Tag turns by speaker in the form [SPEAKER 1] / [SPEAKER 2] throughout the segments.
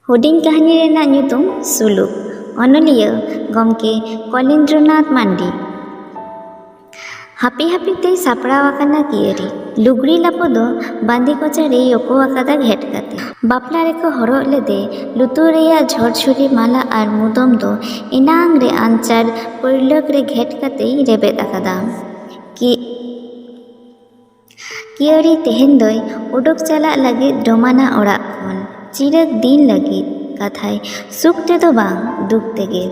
[SPEAKER 1] हुडिंग कहानी रेनाग ᱧᱩᱛᱩᱢ सुलुक अनलिया गमके कलेन्द्रनाथ मांडी happy happy ते सापड़ावाकाना कियरी लुगड़ी लापो दो बांदी कोचारे योकोवाकादा घेट काते बापला रेको हरोग लेदे लुतुर रेया झड़झुरी माला आर मुदम दो इनांग रे आंचार पैलक रे घेट काते रेबेद आकादा कियरी तेहेन दोय उडुक चला लगे डोमाना ओड़ा खन चिरक दिन लगी कथाय सुख तेदो बांग दुख तेगे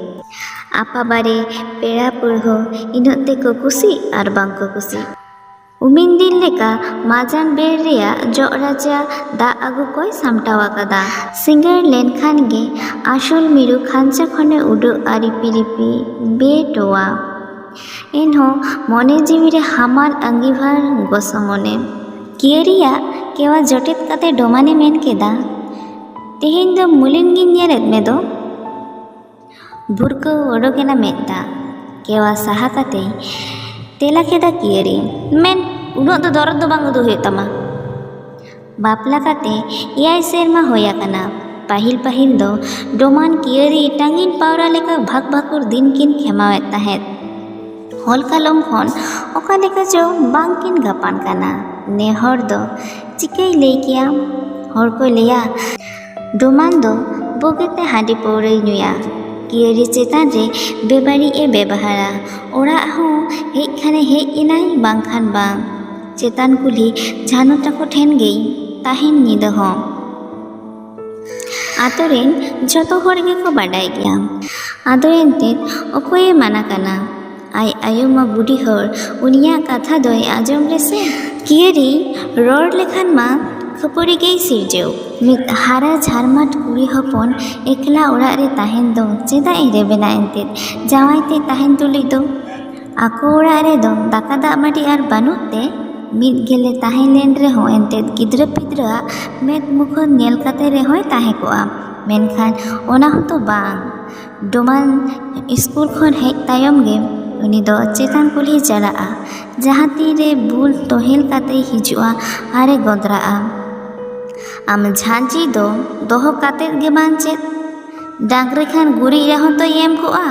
[SPEAKER 1] आपा बारे पेड़ा पुरहो इनते को कुसी और बांग को कुसी उमिन दिन लेका माजान बेर रेया जो राजा दा आगु कोई सामटावा कदा सिंगर लेन खान गे आशुल मिरु खांचा खने उडु आरिपी रिपी बेटोवा इन्हों मने जीवी रे हामाल अंगीभार गोसमोने कियरिया केवा जटित कते डोमाने मेन केदा तेहेन दो मुलिन गिन नेरेद में दो बुरको ओडोकेना मेदा केवा सहा कते तेला केदा कियरी मेन उनो दो दरद दो बांग दो हुए तमा बापला कते याय सेरमा होया कना पाहिल पाहिल दो डोमान कियरी टांगिन पावरा लेका भाग भाकुर दिन किन खेमावेत ताहेत हॉल कालम खन ओका लेका जो बांग किन गापान कना ने हर दो चिकई लई किया हर को लिया डोमान दो बोगेते हाडी पौरे नुया कियरी चेतान रे बेबारी ए बेबहारा ओड़ा हो हेज खाने हेज इनाई बांग खान बांग चेतान कुली झानो ताको ठेन गई ताहिन निदा हो आतोरेन जतो हर गे को बाडाय गया आदोरेन ते ओकोये माना कना आई आयुमा बुढ़ी हर उनिया कथा दोय आजम रेसे कियरी रोड लेखान मा खपरी गई सिरजेव मित हारा झारमाट कुड़ी हपन एकला ओड़ा रे ताहेन दो चेदा एरे बेना एंते जावाई ते ताहेन तुली दो आको ओड़ा रे दो दाका दा माटी आर बानुते मित गेले ताहेन लेन रे हो एंते गिद्रा पिद्रा मेद मुख नेल काते रे होय ताहे कोआ मेनखान ओना हतो बांग डोमान स्कूल खन हेज तायम गे उनी दो चेतान कुली चलाआ जहाँ तीरे बुल तोहेल काते हिजुआ आरे गोदराआ आम झांची दो दोहो काते गे बांग चेत डांगरे खान गुरी रहो तो येम कोआ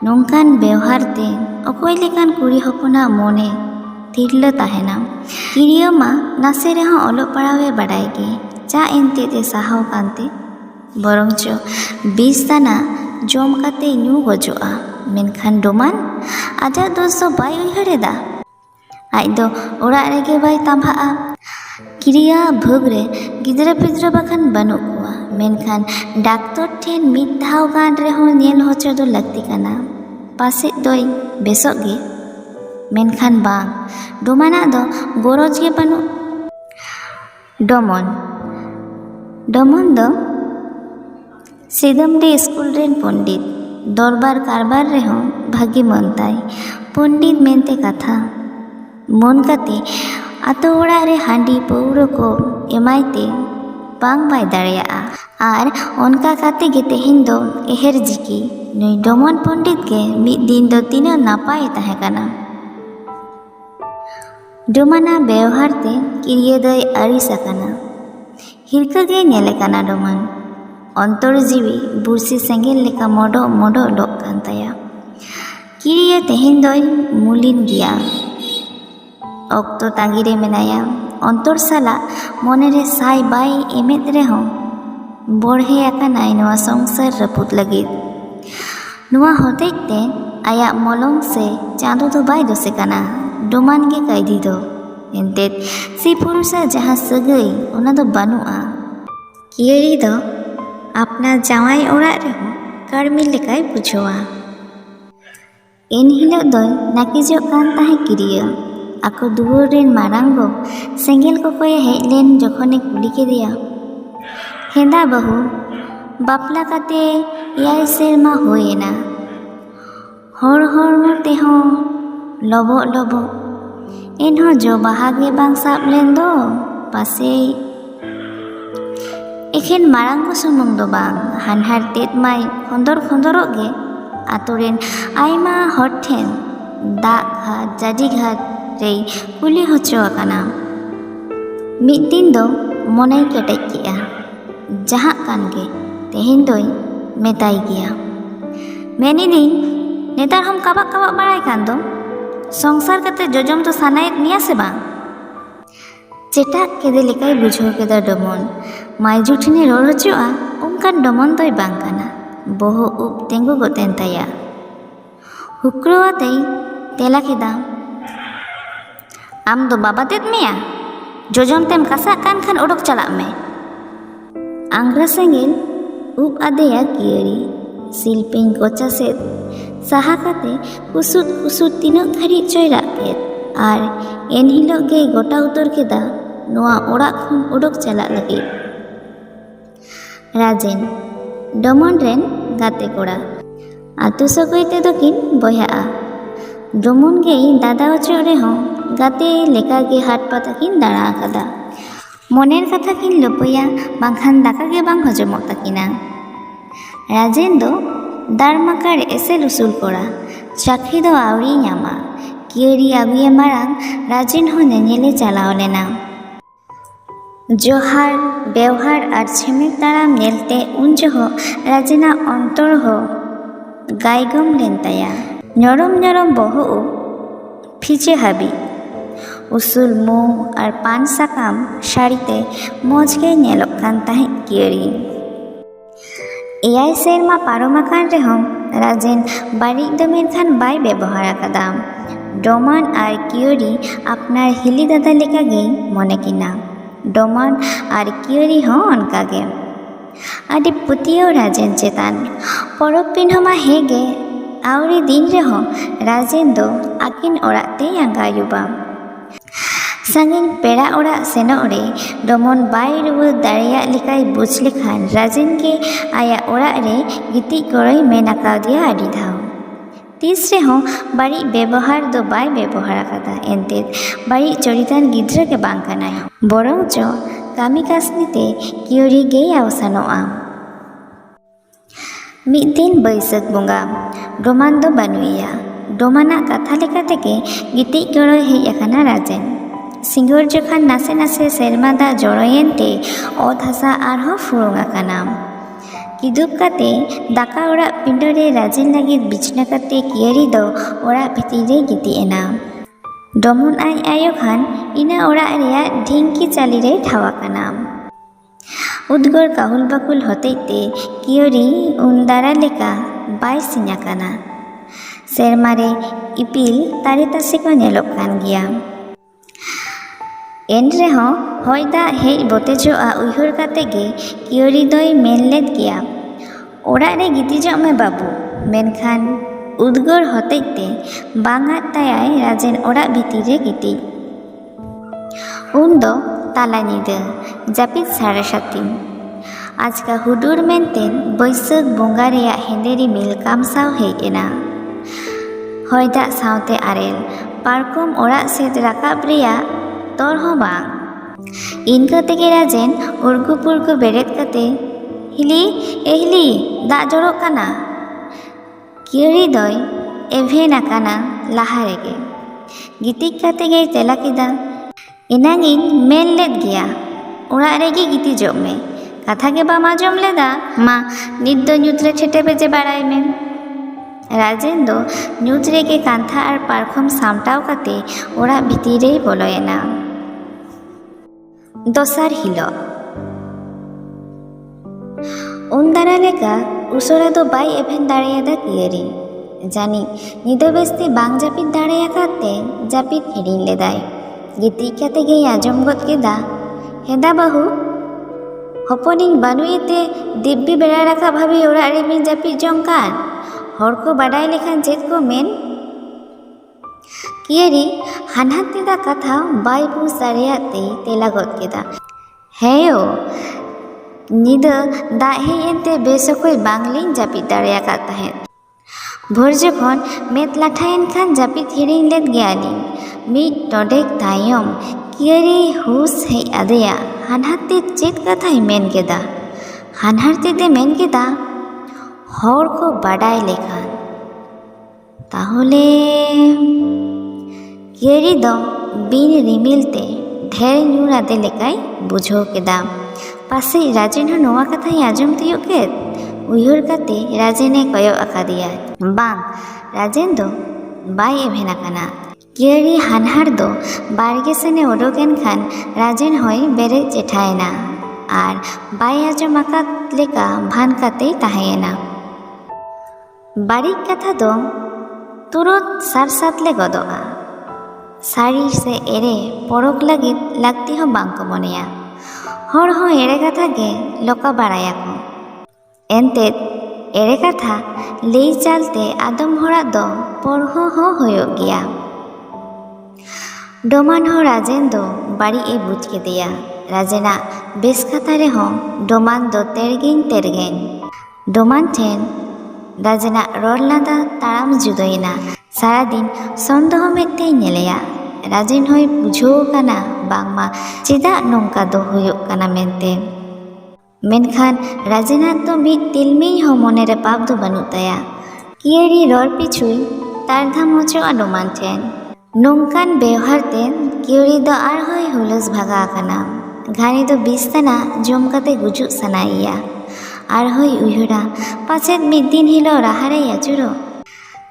[SPEAKER 1] नोंकान व्यवहार ते अकोय लेकान कुड़ी हपना मोने तिरला ताहेना किरिया मा नासे रेहो ओलो पड़ावे बड़ाई गे जा एनते ते साहाव कांते बरंचो 20 ताना जम काते न्यू गजोआ मेनखान डोमान आजा दोस दो बाय उइहरेदा आज दो ओड़ा रेगे बाय तांभाआ किरिया भोगरे गिद्रा पिद्रा बाखान बानु कोआ मेनखान डाक्टर ठेन मिद धाव गान रेहो नेल होचो दो लगती काना पासे दोय बेसोग गे मेनखान बांग डोमाना दो गोरोज गे बानु डोमन दो सिदम रे स्कूल रेन पंडित दरबार कारबार रेहो भागी मनताय पंडित मेनते कथा मन काते आतो ओड़ा रे हांडी पौरो को एमाइते बांग बाय दाड़ेया आर ओनका काते गे तेहेन दो एहेर जिकी नुई डोमन पंडित के मिद दिन दो तीना नापाय ताहे काना डोमाना व्यवहार ते किरिया दय आरिसा काना हिरका गे नेले काना डोमान अंतर जीवी बुरसी सेंगेल लेका मोडो मोडो लोक कान ताया किरिया तेहेन दोय मुलिन गिया ऑक्तो तांगिरे मेनाया अंतर साला मने रे साई बाय एमेत रे हो बढ़े आकानाय नवा संसार रपुत लगित नवा होतेज ते आया मलंग से चांदो दो बाय दोसे काना डोमान गे कायदी दो एंते सी पुरुषा जहाँ सगई ओना दो बानुआ कियरी दो अपना जावाई ओड़ा रे हो कर्मी लेकाय बुझोआ इन हिलो दो नाकिजो कान ताहे किरिया आको दुवर रेन मारांगो सेंगेल को कोय हेज लेन जखने कुली के दिया हेंदा बहु बापला काते याय सेरमा होएना हर मते हो लबो लबो इनहो जो बाहागे बांग साब लेन दो पासे एखेन मारांगो सुमुंग दो बांग हानहार तेत माय खंदरो गे आतोरेन आयमा हर ठेन दाग घाट जाजी घाट रे कुली होचो आकाना मिद दिन दो मने केटेज किया जहाँ कान गे तेहेन दोई मेताई गया। मेनिदिन नेतार हम काबाक काबाक बाड़ाय कान दो संसार कते जोजम तो सानायेद मिया से बांग। चेटा केदे लेकाय बुझाव केदा डोमन मायजू ठिने रोड़ हचुआ उनकान डोमन दोय बांग काना। बोहो उब तेंगु गोतेन ताया। हुक्रो आतेई तेला केदा आम दो बाबा तेद मिया जोजम तेम कासा कान खान ओडोक चलाक मे। आंग्रा सेंगेल उब आदेया कियरी सिलपिंग कोचा सेद साहा काते कुसुद कुसुद तिनाक धारी चोयरा केद आर एन हिलोग गे गोटा उतर केदा नोआ ओड़ाक खन ओडोक चलाक लागिद। राजेन डोमन रेन गाते कोड़ा आतु सगोय तेदो किन बयहाआ। डोमन गे दादा ओचो रेहों गाते लेका गे हाट पाता किन दाड़ा आकादा। मनेर कथा किन लपैया बांखान दाका गे बांग हजमोग ताकिना। राजेन दो दारमाकार एसेल उसूल कोड़ा चाकरी दो आवरी नामा। कियरी आगुए मारांग राजेन हो नेनेले चलाव लेना। जोहार बेवहार आर छिमेक ताराम नेलते उन जोहो राजेना अंतर हो गायगम लेन ताया। नरम नरम बोहो फिचे हाबी उसूल मु और पान साकाम शाड़ीते मौज के नेलोक कान ताहें कियरी। एयाय सेरमा पारोमाकान रेहों राजेन बारिक दो मेनखान बाय व्यवहार आकादा। डोमान और कियरी अपनार हिली दादा लेका गे मने किना। डोमान और कियरी हों उनका गे आदि पुतियो राजेन चेतान परब पिन्हमा हेगे आवरी दिन रेहों राजेन दो आकिन ओड़ाते यांगायुबा। सांगिन पेड़ा ओड़ा सेनोग रे डोमन बाय रुवार दाड़ेयाग लेकाय बुझ लेखान राजेन के आया ओड़ा रे गितिज गड़ोय मेन आकादिया आदि धाव। तीस रेहों बाड़ी व्यवहार दो बाय व्यवहार आकादा एनतेद बाड़ी चरितान गिद्रा के बांग कानाय बरং चो कामी कासनीते कियरी गे आवसानोआ। मिद दिन बैसाख बोंगा डोमान दो बानुइया। डोमाना कथा लेका तेगे गितिज गड़ोय हेज आकाना राजेन। सिंगोर जोखान नासे नासे सेरमा दा जड़ोयेनते ओत हासा आरहों फुरुंग आकाना। किदुब काते दाका ओड़ा पिंडोरे राजेन लागिद बिछना काते कियरी दो ओड़ा भितिर रे गितिज एना। डोमन आय आयो खान इना ओड़ा रेया ढिंकी चाली रे ठावा काना। उद्गोर काहुल बाकुल होतेते कियरी उन दारा लेका बाय सिन्या काना। सेरमा रे इपिल तारे तासे को नेलोक कान गिया। एन रेहों होय दा हेज बोतेजोआ उयहर काते गे कियरी दोय मेन लेद गिया ओड़ा रे गितिजोग मे बाबू। मेनखान उद्गोर होतेते बांगात तायाय राजेन ओड़ा भितिर रे गितिज। उन दो ताला निदा जापिद साड़े सातिन। आजका हुडुर मेनतेन बैसाख बोंगा रेया हेंदे रिमिल कामसाव हेज एना। होय दा सावते आरेल पारकम ओड़ा सेद राकाब रेया तोर हो बांग। इनका तेगे राजेन उर्गु पुर्गु बेरेद काते हिली ए हिली दाग जड़ोग काना। कियरी दोय एभेन आकाना लाहा रेगे। गितिज काते गे तेला केदा एनांगिन मेन लेद गिया ओड़ा रेगे गितिजोग मे। कथा के बाम आजम लेदा मा नित दो ᱧᱩᱛ रे ठेटे बेजे बाड़ाय मे। राजेन दो ᱧᱩᱛ रेगे कांथा और पारखम सामटाव काते ओड़ा भितिर रे बोलोयेना। दोसार हिलो उन दारा लेका उसोरा दो बाय एभेन दाड़ेयादा कियरी। जानी निदो बेस्ते बांग जापिद दाड़ेयाकाते जापिद हिड़िñ लेदाय। गितिज काते गे आजम गद केदा हेदा बाहू हपनिñ बानुएते दिब्बी बेड़ा राखा भाभी ओड़ा रे मिन जापिद जोंग कान हर को बाडाय लेखान चेद को मेन। कियरी हानहात तेदा कथा बाय बुझ दाड़ेयाते तेला गद केदा हेयो निदा दाग हेज एनते बेसोखोय बांगलिñ जापिद दाड़ेयाकाद ताहें। भोर जोखन मेद लाठायेन खान जापिद हिड़िñ लेद गियालिñ। मिद टोडेक तायम कियरी हुस हेज आदेया हानहाते चेद कथाय मेन केदा। हानहाते दे मेन केदा हर को बाडाय लेखान ताहले कियरी दो बिन रिमिलते ढेर ᱧᱩᱨ आदे लेकाय बुझाव केदा। ᱯᱟᱥᱮᱡ ᱨᱟᱡᱮᱱ ᱦᱚᱸ ᱱᱚᱣᱟ ᱠᱟᱛᱷᱟᱭ ᱟᱸᱡᱚᱢ ᱛᱤᱭᱳᱜ ᱠᱮᱫ᱾ ᱩᱭᱦᱟᱹᱨ ᱠᱟᱛᱮ ᱨᱟᱡᱮᱱᱮ ᱠᱚᱭᱚᱜ ᱟᱠᱟᱫᱮᱭᱟ᱾ ᱵᱟᱝ, ᱨᱟᱡᱮᱱ ᱫᱚ ᱵᱟᱭ ᱮᱵᱷᱮᱱ ᱟᱠᱟᱱᱟ᱾ ᱠᱤᱭᱟᱹᱲᱤ ᱦᱟᱱᱦᱟᱨ ᱫᱚ ᱵᱟᱲᱜᱮ ᱥᱮᱱᱮ ᱚᱰᱚᱠᱮᱱ ᱠᱷᱟᱱ ᱨᱟᱡᱮᱱ ᱦᱚᱸᱭ ᱵᱮᱨᱮᱫ ᱪᱮᱴᱷᱟᱭᱮᱱᱟ ᱟᱨ ᱵᱟᱭ ᱟᱸᱡᱚᱢ ᱟᱠᱟᱫ ᱞᱮᱠᱟ ᱵᱷᱟᱱ ᱠᱟᱛᱮᱭ ᱛᱟᱦᱮᱸᱭᱮᱱᱟ᱾ ᱵᱟᱹᱲᱤᱡ ᱠᱟᱛᱷᱟ ᱫᱚ ᱛᱩᱨᱟᱹᱛ ᱥᱟᱨᱥᱟᱛᱞᱮ ᱜᱚᱫᱚᱜᱼᱟ᱾ ᱥᱟᱹᱨᱤ ᱥᱮ ᱮᱲᱮ ᱯᱚᱨᱚᱠ ᱞᱟᱹᱜᱤᱫ ᱞᱟᱹᱠᱛᱤ ᱦᱚᱸ ᱵᱟᱝᱠᱚ ᱢᱚᱱᱮᱭᱟ᱾ ᱦᱚᱲ ᱦᱚᱸ ᱮᱲᱮ ᱠᱟᱛᱷᱟ ᱜᱮ ᱞᱚᱠᱟ ᱵᱟᱲᱟᱭᱟᱠᱚ᱾ ᱮᱱᱛᱮᱫ ᱮᱲᱮ ᱠᱟᱛᱷᱟ ᱞᱟᱹᱭ ᱪᱟᱞᱛᱮ ᱟᱫᱚᱢ ᱦᱚᱲᱟᱜ ᱫᱚ ᱯᱚᱲᱦᱚ ᱦᱚᱸ ᱦᱩᱭᱩᱜ ᱜᱮᱭᱟ᱾ ᱰᱚᱢᱟᱱ ᱦᱚᱸ ᱨᱟᱡᱮᱱ ᱫᱚ ᱵᱟᱹᱲᱤᱡ ᱮ ᱵᱩᱡᱽ ᱠᱮᱫᱮᱭᱟ᱾ ᱨᱟᱡᱮᱱᱟᱜ ᱵᱮᱥ ᱠᱟᱛᱷᱟ ᱨᱮᱦᱚᱸ ᱰᱚᱢᱟᱱ ᱫᱚ ᱛᱮᱨᱜᱮᱧ᱾ ᱰᱚᱢᱟᱱ ᱴᱷᱮᱱ ᱨᱟᱡᱮᱱᱟᱜ ᱨᱚᱲ ᱞᱟᱸᱫᱟ ᱛᱟᱲᱟᱢ ᱡᱩᱫᱟᱹᱭᱮᱱᱟ᱾ ᱥᱟᱨᱟᱫᱤᱱ ᱥᱚᱱᱫᱮᱦᱚ ᱢᱮᱫ ᱛᱮᱭ ᱧᱮᱞᱮᱭᱟ᱾ ᱨᱟᱡᱮᱱ ᱦᱚᱸᱭ ᱵᱩᱡᱷᱟᱹᱣ ᱠᱟᱱᱟ ᱵᱟᱝᱢᱟ ᱪᱮᱫᱟᱜ ᱱᱚᱝᱠᱟ ᱫᱚ ᱦᱩᱭᱩᱜ ᱠᱟᱱᱟ ᱢᱮᱱᱛᱮ᱾ ᱢᱮᱱᱠᱷᱟᱱ ᱨᱟᱡᱮᱱᱟᱜ ᱫᱚ ᱢᱤᱫ ᱛᱤᱞᱢᱤᱧ ᱦᱚᱸ ᱢᱚᱱᱮᱨᱮ ᱯᱟᱯ ᱫᱚ ᱵᱟᱹᱱᱩᱜ ᱛᱟᱭᱟ᱾ ᱠᱤᱭᱟᱹᱲᱤ ᱨᱚᱲ ᱯᱤᱪᱷᱩᱭ ᱛᱟᱲᱫᱷᱟᱢ ᱦᱚᱪᱚᱜᱼᱟ ᱰᱚᱢᱟᱱ ᱴᱷᱮᱱ᱾ ᱱᱚᱝᱠᱟᱱ ᱵᱮᱣᱦᱟᱨ ᱛᱮ ᱠᱤᱭᱟᱹᱲᱤ ᱫᱚ ᱟᱨᱦᱚᱸᱭ ᱦᱩᱞᱟᱹᱥ ᱵᱷᱟᱜᱟ ᱟᱠᱟᱱᱟ᱾ ᱜᱷᱟᱱᱮ ᱫᱚ ᱵᱤᱥ ᱛᱟᱱᱟᱜ ᱡᱚᱢ ᱠᱟᱛᱮ ᱜᱩᱡᱩᱜ ᱥᱟᱱᱟᱭᱮᱭᱟ᱾ ᱟᱨᱦᱚᱸᱭ ᱩᱭᱦᱟᱹᱨᱟ ᱯᱟᱪᱮᱫ ᱢᱤᱫ ᱫᱤᱱ ᱦᱤᱞᱳᱜ ᱨᱟᱦᱟᱨᱮᱭ ᱟᱹᱪᱩᱨᱚᱜ᱾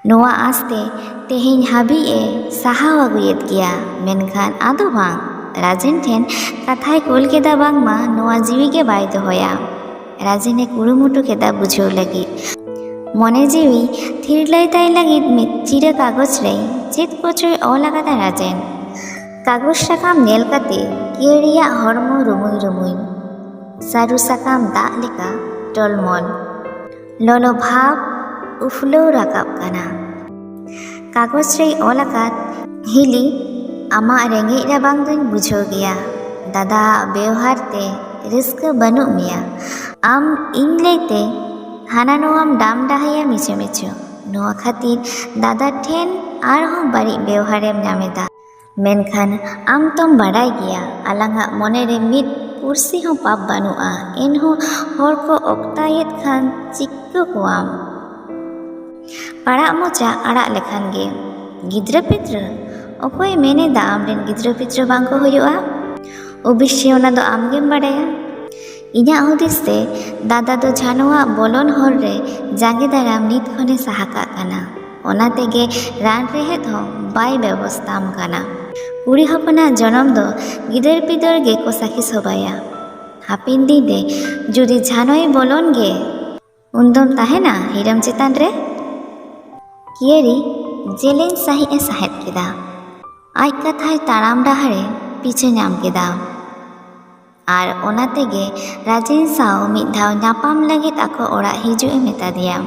[SPEAKER 1] ᱱᱚᱣᱟ ᱟᱥᱛᱮ ᱛᱮᱦᱮᱧ ᱦᱟᱹᱵᱤᱡ ᱮ ᱥᱟᱦᱟᱣ ᱟᱹᱜᱩᱭᱮᱫ ᱜᱮᱭᱟ᱾ ᱢᱮᱱᱠᱷᱟन ᱟᱫᱚ ᱵᱟᱝ, ᱨᱟᱡᱮᱱ ᱴᱷᱮᱱ ᱠᱟᱛᱷᱟᱭ ᱠᱳᱞ ᱠᱮᱫᱟ ᱵᱟᱝᱢᱟ ᱱᱚᱣᱟ ᱡᱤᱣᱤ ᱜᱮ ᱵᱟᱭ ᱫᱚᱦᱚᱭᱟ᱾ ᱨᱟᱡᱮᱱᱮ ᱠᱩᱨᱩᱢᱩᱴᱩ ᱠᱮᱫᱟ ᱵᱩᱡᱷᱟᱹᱣ ᱞᱟᱹᱜᱤᱫ᱾ ᱢᱚᱱᱮ ᱡᱤᱣᱤ ᱛᱷᱤᱨᱞᱟᱹᱭ ᱛᱟᱭ ᱞᱟᱹᱜᱤᱫ ᱢᱤᱫ ᱪᱤᱨᱟᱹ ᱠᱟᱜᱚᱡᱽ ᱨᱮ ᱪᱮᱫ ᱠᱚᱪᱚᱭ ᱚᱞ ᱟᱠᱟᱫᱟ ᱨᱟᱡᱮᱱ᱾ ᱠᱟᱜᱚᱡᱽ ᱥᱟᱠᱟᱢ ᱧᱮᱞ ᱠᱟᱛᱮ ᱠᱤᱭᱟᱹᱲᱤᱭᱟᱜ ᱦᱚᱲᱢᱚ ᱨᱩᱢᱩᱭ᱾ ᱥᱟᱹᱨᱩ ᱥᱟᱠᱟᱢ ᱫᱟᱜ ᱞᱮᱠᱟ ᱴᱚᱞᱢᱚᱞ ᱞᱚᱞᱚ ᱵᱷᱟᱵᱽ ᱩᱯᱷᱞᱟᱹᱣ ᱨᱟᱠᱟᱵ ᱠᱟᱱᱟ᱾ ᱠᱟᱜᱚᱡᱽ ᱨᱮᱭ ᱚᱞ ᱟᱠᱟᱫ, ᱦᱤᱞᱤ, ᱟᱢᱟᱜ ᱨᱮᱸᱜᱮᱡ ᱨᱟᱵᱟᱝ ᱫᱚᱧ ᱵᱩᱡᱷᱟᱹᱣ ᱜᱮᱭᱟ᱾ ᱫᱟᱫᱟᱣᱟᱜ ᱵᱮᱣᱦᱟᱨ ᱛᱮ ᱨᱟᱹᱥᱠᱟᱹ ᱵᱟᱹᱱᱩᱜ ᱢᱮᱭᱟ᱾ ᱟᱢ ᱤᱧ ᱞᱟᱹᱭᱛᱮ ᱦᱟᱱᱟ ᱱᱚᱣᱟᱢ ᱰᱟᱢ ᱰᱟᱦᱟᱭᱟ ᱢᱤᱪᱷᱟᱹ᱾ ᱱᱚᱣᱟ ᱠᱷᱟᱹᱛᱤᱨ ᱫᱟᱫᱟ ᱴᱷᱮᱱ ᱟᱨᱦᱚᱸ ᱵᱟᱹᱲᱤᱡ ᱵᱮᱣᱦᱟᱨᱮᱢ ᱧᱟᱢᱮᱫᱟ᱾ ᱢᱮᱱᱠᱷᱟन ᱟᱢ ᱛᱚᱢ ᱵᱟᱰᱟᱭ ᱜᱮᱭᱟ ᱟᱞᱟᱝᱟᱜ ᱢᱚᱱᱮᱨᱮ ᱢᱤᱫ ᱯᱩᱨᱥᱤ ᱦᱚᱸ ᱯᱟᱯ ᱵᱟᱹᱱᱩᱜᱼᱟ᱾ ᱮᱱᱦᱚᱸ ᱦᱚᱲ ᱠᱚ ᱚᱠᱛᱟᱭᱮᱫ ᱠᱷᱟᱱ ᱪᱤᱠᱟᱹ ᱠᱚᱣᱟᱢ? ᱯᱟᱲᱟᱜ ᱢᱚᱪᱟ ᱟᱲᱟᱜ ᱞᱮᱠᱷᱟᱱ ᱜᱮ, ᱜᱤᱫᱽᱨᱟᱹ ᱯᱤᱫᱽᱨᱟᱹ? ᱚᱠᱚᱭ ᱢᱮᱱᱮᱫᱟ ᱟᱢᱨᱮᱱ ᱜᱤᱫᱽᱨᱟᱹ ᱯᱤᱫᱽᱨᱟᱹ ᱵᱟᱝᱠᱚ ᱦᱩᱭᱩᱜᱼᱟ? ᱚᱵᱚᱥᱥᱳᱭ ᱚᱱᱟ ᱫᱚ ᱟᱢᱜᱮᱢ ᱵᱟᱰᱟᱭᱟ᱾ ᱤᱧᱟᱹᱜ ᱦᱩᱫᱤᱥ ᱛᱮ ᱫᱟᱫᱟ ᱫᱚ ᱡᱷᱟᱱᱩᱣᱟᱜ ᱵᱚᱞᱚᱱ ᱦᱚᱨ ᱨᱮ ᱡᱟᱸᱜᱮ ᱫᱟᱨᱟᱢ ᱱᱤᱛ ᱠᱷᱚᱱᱮ ᱥᱟᱦᱟ ᱠᱟᱜ ᱠᱟᱱᱟ᱾ ᱚᱱᱟ ᱛᱮᱜᱮ ᱨᱟᱱ ᱨᱮᱦᱮᱫ ᱦᱚᱸ ᱵᱟᱭ ᱵᱮᱵᱚᱥᱛᱷᱟᱢ ᱠᱟᱱᱟ᱾ ᱠᱩᱲᱤ ᱦᱚᱯᱚᱱᱟᱜ ᱡᱚᱱᱚᱢ ᱫᱚ ᱜᱤᱫᱟᱹᱨ ᱯᱤᱫᱟᱹᱨ ᱜᱮᱠᱚ ᱥᱟᱹᱠᱷᱤ ᱥᱚᱵᱟᱭᱟ᱾ ᱦᱟᱯᱮᱱ ᱫᱤᱱ ᱨᱮ ᱡᱩᱫᱤ ᱡᱷᱟᱱᱚᱭ ᱵᱚᱞᱚᱱ ᱜᱮ, ᱩᱱᱫᱚᱢ ᱛᱟᱦᱮᱱᱟ ᱦᱤᱨᱟᱹᱢ ᱪᱮᱛᱟᱱ ᱨᱮ? ᱠᱤᱭᱟᱹᱲᱤ ᱡᱮᱞᱮᱧ ᱥᱟᱺᱦᱤᱡ ᱮ ᱥᱟᱦᱮᱫ ᱠᱮᱫᱟ᱾ ᱟᱡ ᱠᱟᱛᱷᱟᱭ ᱛᱟᱲᱟᱢ ᱰᱟᱦᱟᱨᱮ ᱯᱤᱪᱷᱟᱹ ᱧᱟᱢ ᱠᱮᱫᱟ᱾ ᱟᱨ ᱚᱱᱟ ᱛᱮᱜᱮ ᱨᱟᱡᱮᱱ ᱥᱟᱶ ᱢᱤᱫ ᱫᱷᱟᱣ ᱧᱟᱯᱟᱢ ᱞᱟᱹᱜᱤᱫ ᱟᱠᱚ ᱚᱲᱟᱜ ᱦᱤᱡᱩᱜ ᱮ ᱢᱮᱛᱟᱫᱮᱭᱟ᱾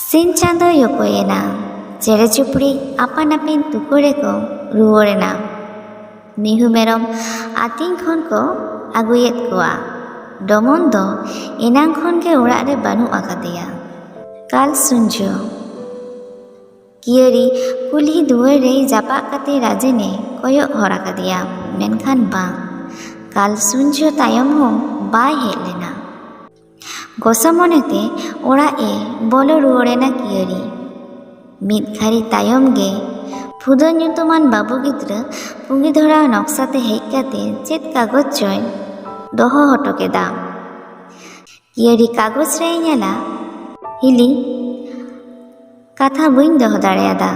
[SPEAKER 1] ᱥᱤᱧ ᱪᱟᱸᱫᱳᱭ ᱚᱠᱚᱭᱮᱱᱟ᱾ ᱪᱮᱬᱮ ᱪᱩᱯᱲᱤ ᱟᱯᱟᱱ ᱟᱹᱯᱤᱱ ᱛᱩᱠᱟᱹ ᱨᱮᱠᱚ ᱨᱩᱣᱟᱹᱲᱮᱱᱟ᱾ ᱢᱤᱦᱩ ᱢᱮᱨᱚᱢ ᱟᱹᱛᱤᱧ ᱠᱷᱚᱱ ko ᱟᱹᱜᱩᱭᱮᱫ ᱠᱚᱣᱟ᱾ ᱰᱚᱢᱚᱱ ᱫᱚ ᱮᱱᱟᱝ ᱠᱷᱚᱱ ᱜᱮ ᱚᱲᱟᱜ ᱨᱮ ᱵᱟᱹᱱᱩᱜ ᱟᱠᱟᱫᱮᱭᱟ᱾ ᱠᱟᱞ ᱥᱩᱧᱡᱟᱹ ᱠᱤᱭᱟᱹᱲᱤ ᱠᱩᱞᱦᱤ ᱫᱩᱣᱟᱹᱨ ᱨᱮ ᱡᱟᱯᱟᱜ ᱠᱟᱛᱮ ᱨᱟᱡᱮᱱᱮ ᱠᱚᱭᱚᱜ ᱦᱚᱨ ᱟᱠᱟᱫᱮᱭᱟ᱾ ᱢᱮᱱᱠᱷᱟᱱ ᱵᱟᱝ, ᱠᱟᱞ ᱥᱩᱧᱡᱟᱹ ᱛᱟᱭᱚᱢ ᱦᱚᱸ ᱵᱟᱭ ᱦᱮᱡ ᱞᱮᱱᱟ᱾ ᱜᱚᱥᱚ ᱢᱚᱱᱮᱛᱮ ᱚᱲᱟᱜ ᱮ ᱵᱚᱞᱚ ᱨᱩᱣᱟᱹᱲᱮᱱᱟ ᱠᱤᱭᱟᱹᱲᱤ᱾ ᱢᱤᱫ ᱜᱷᱟᱹᱲᱤ ᱛᱟᱭᱚᱢ ᱜᱮ ᱯᱷᱩᱫᱟᱹ ᱧᱩᱛᱩᱢᱟᱱ ᱵᱟᱹᱵᱩ ᱜᱤᱫᱽᱨᱟᱹ ᱯᱩᱸᱜᱤ ᱫᱷᱚᱨᱟᱣ ᱱᱚᱠᱥᱟᱛᱮ ᱦᱮᱡ ᱠᱟᱛᱮ ᱪᱮᱫ ᱠᱟᱜᱚᱡᱽ ᱪᱚᱭ ᱫᱚᱦᱚ ᱦᱚᱴᱚ ᱠᱮᱫᱟ᱾ ᱠᱤᱭᱟᱹᱲᱤ ᱠᱟᱜᱚᱡᱽ ᱨᱮᱭ ᱧᱮᱞᱟ, ᱦᱤᱞᱤ, ᱠᱟᱛᱷᱟ ᱵᱟᱹᱧ ᱫᱚᱦᱚ ᱫᱟᱲᱮᱭᱟᱫᱟ᱾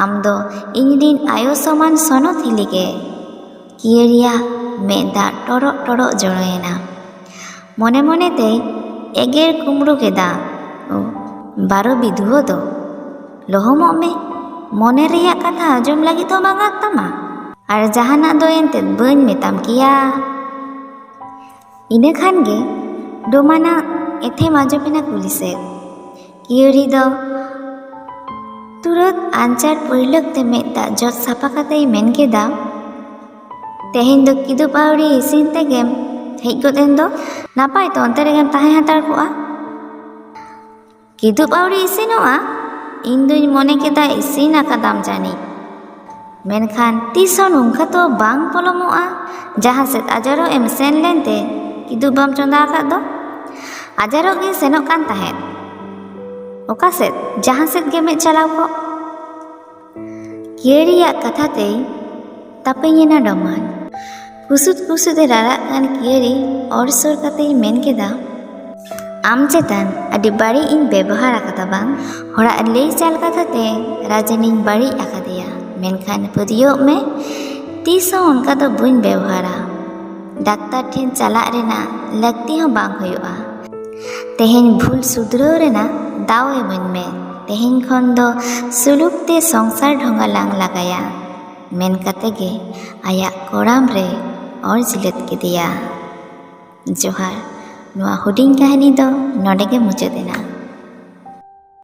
[SPEAKER 1] ᱟᱢ ᱫᱚ ᱤᱧᱨᱤᱱ ᱟᱭᱳ ᱥᱚᱢᱟᱱ ᱥᱚᱱᱚᱛ ᱦᱤᱞᱤ ᱜᱮ᱾ ᱠᱤᱭᱟᱹᱲᱤᱭᱟᱜ ᱢᱮᱫ ᱫᱟᱜ ᱴᱚᱨᱚᱜ ᱴᱚᱨᱚᱜ ᱡᱚᱨᱚᱭᱮᱱᱟ᱾ ᱢᱚᱱᱮ ᱢᱚᱱᱮᱛᱮᱭ ᱮᱜᱮᱨ ᱠᱩᱢᱲᱩ ᱠᱮᱫᱟ, ᱵᱟᱨᱚ ᱵᱤᱫᱷᱩᱣᱟᱹ ᱫᱚ ᱞᱚᱦᱚᱢᱚᱜ ᱢᱮ, ᱢᱚᱱᱮ ᱨᱮᱭᱟᱜ ᱠᱟᱛᱷᱟ ᱟᱸᱡᱚᱢ ᱞᱟᱹᱜᱤᱫ ᱦᱚᱸ ᱵᱟᱝ ᱟᱫ ᱛᱟᱢᱟ? ᱟᱨ ᱡᱟᱦᱟᱱᱟᱜ ᱫᱚ ᱮᱱᱛᱮᱫ ᱵᱟᱹᱧ ᱢᱮᱛᱟᱢ ᱠᱮᱭᱟ? ᱤᱱᱟᱹ ᱠᱷᱟᱱ ᱜᱮ ᱰᱚᱢᱟᱱᱟᱜ ᱮᱛᱷᱮᱢ ᱟᱸᱡᱚᱢᱮᱱᱟ ᱠᱩᱞᱦᱤ ᱥᱮᱫ᱾ ᱠᱤᱭᱟᱹᱲᱤ ᱫᱚ ᱛᱩᱨᱟᱹᱛ ᱟᱧᱪᱟᱨ ᱯᱟᱹᱭᱞᱟᱹᱠ ᱛᱮ ᱢᱮᱫ ᱫᱟᱜ ᱡᱚᱫ ᱥᱟᱯᱷᱟ ᱠᱟᱛᱮᱭ ᱢᱮᱱ ᱠᱮᱫᱟ, ᱛᱮᱦᱮᱧ ᱫᱚ ᱠᱤᱫᱩᱵ ᱟᱹᱣᱨᱤ ᱤᱥᱤᱱ ᱛᱮᱜᱮᱢ ᱦᱮᱡ ᱜᱚᱫ ᱮᱱ ᱫᱚ? ᱱᱟᱯᱟᱭ ᱛᱚ ᱚᱱᱛᱮ ᱨᱮᱜᱮᱢ ᱛᱟᱦᱮᱸ ᱦᱟᱛᱟᱲ ᱠᱚᱜᱼᱟ᱾ ᱠᱤᱫᱩᱵ ᱟᱹᱣᱨᱤ ᱤᱥᱤᱱᱚᱜᱼᱟ? ᱤᱧ ᱫᱩᱧ ᱢᱚᱱᱮ ᱠᱮᱫᱟ ᱤᱥᱤᱱ ᱟᱠᱟᱫᱟᱢ ᱡᱟᱹᱱᱤᱡ᱾ ᱢᱮᱱᱠᱷᱟन ᱛᱤᱥᱦᱚᱸ ᱱᱚᱝᱠᱟ ᱛᱚ ᱵᱟᱝ ᱯᱚᱞᱚᱢᱚᱜᱼᱟ᱾ ᱡᱟᱦᱟᱸ ᱥᱮᱫ ᱟᱡᱟᱨᱚᱜ ᱮᱢ ᱥᱮᱱ ᱞᱮᱱᱛᱮ ᱠᱤᱫᱩᱵ ᱵᱟᱢ ᱪᱚᱸᱫᱟ ᱟᱠᱟᱫ ᱫᱚ? ᱟᱡᱟᱨᱚᱜ ᱜᱤᱧ ᱥᱮᱱᱚᱜ ᱠᱟᱱ ᱛᱟᱦᱮᱸᱫ᱾ ᱚᱠᱟ ᱥᱮᱫ? ᱡᱟᱦᱟᱸ ᱥᱮᱫ ᱜᱮ ᱢᱮᱫ ᱪᱟᱞᱟᱣ ᱠᱚᱜ᱾ ᱠᱤᱭᱟᱹᱲᱤᱭᱟᱜ ᱠᱟᱛᱷᱟ ᱛᱮᱭ ᱛᱟᱯᱤᱧᱮᱱᱟ ᱰᱚᱢᱟᱱ᱾ ᱯᱩᱥᱩᱫ ᱨᱟᱨᱟᱜ ᱠᱟᱱ ᱠᱤᱭᱟᱹᱨᱤ ᱚᱨ ᱥᱩᱨ ᱠᱟᱛᱮᱭ ᱢᱮᱱ ᱠᱮᱫᱟ, ᱟᱢ ᱪᱮᱛᱟᱱ ᱟᱹᱰᱤ ᱵᱟᱹᱲᱤᱡ ᱤᱧ ᱵᱮᱵᱚᱦᱟᱨ ᱟᱠᱟᱫᱟ ᱵᱟᱝ? ᱦᱚᱲᱟᱜ ᱞᱟᱹᱭ ᱪᱟᱞ ᱠᱟᱛᱷᱟᱛᱮ ᱨᱟᱡᱮᱱᱤᱧ ᱵᱟᱹᱲᱤᱡ ᱟᱠᱟᱫᱮᱭᱟ, ᱢᱮᱱᱠᱷᱟᱱ ᱯᱟᱹᱛᱭᱟᱹᱜ ᱢᱮ ᱛᱤᱥ ᱦᱚᱸ ᱚᱱᱠᱟ ᱫᱚ ᱵᱟᱹᱧ ᱵᱮᱵᱚᱦᱟᱨᱟ। ᱰᱟᱠᱛᱟᱨ ᱴᱷᱮᱱ ᱪᱟᱞᱟᱜ ᱨᱮᱱᱟᱜ ᱞᱟᱹᱠᱛᱤ ᱦᱚᱸ ᱵᱟᱝ ᱦᱩᱭᱩᱜᱼᱟ। ᱛᱮᱦᱮᱧ ᱵᱷᱩᱞ ᱥᱩᱫᱷᱨᱟᱹᱣ ᱨᱮᱱᱟᱜ ᱫᱟᱣ ᱤᱢᱟᱹᱧ ᱢᱮ। ᱛᱮᱦᱮᱧ ᱠᱷᱚᱱ ᱫᱚ ᱥᱩᱞᱩᱠ ᱛᱮ ᱥᱚᱝᱥᱟᱨ ᱰᱷᱚᱸᱜᱟᱞᱟᱝ ᱞᱟᱜᱟᱭᱟ। ᱢᱮᱱ ᱠᱟᱛᱮ ᱜᱮ ᱟᱭᱟᱜ ᱠᱚᱲᱟᱢ ᱨᱮ ᱚᱨ ᱡᱤᱞᱟᱹᱛ ᱠᱮᱫᱮᱭᱟ। ᱡᱚᱦᱟᱨ। ᱱᱚᱣᱟ ᱦᱩᱰᱤᱧ ᱠᱟᱹᱦᱱᱤ ᱫᱚ ᱱᱚᱰᱮ ᱜᱮ ᱢᱩᱪᱟᱹᱫ ᱮᱱᱟ।